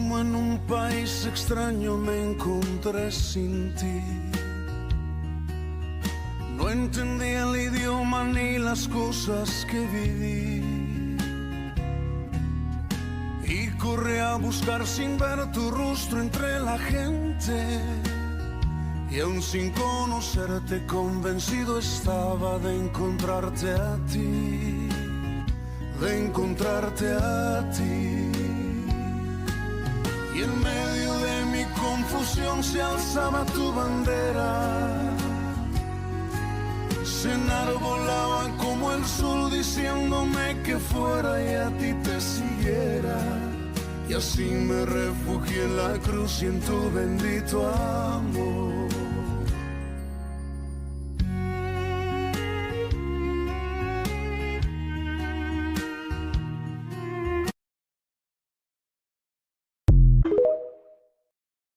Como en un país extraño me encontré sin ti. No entendía el idioma ni las cosas que viví. Y corrí a buscar sin ver tu rostro entre la gente. Y aún sin conocerte, convencido estaba de encontrarte a ti, de encontrarte a ti. Y en medio de mi confusión se alzaba tu bandera, se enarbolaba como el sol diciéndome que fuera y a ti te siguiera. Y así me refugié en la cruz y en tu bendito amor.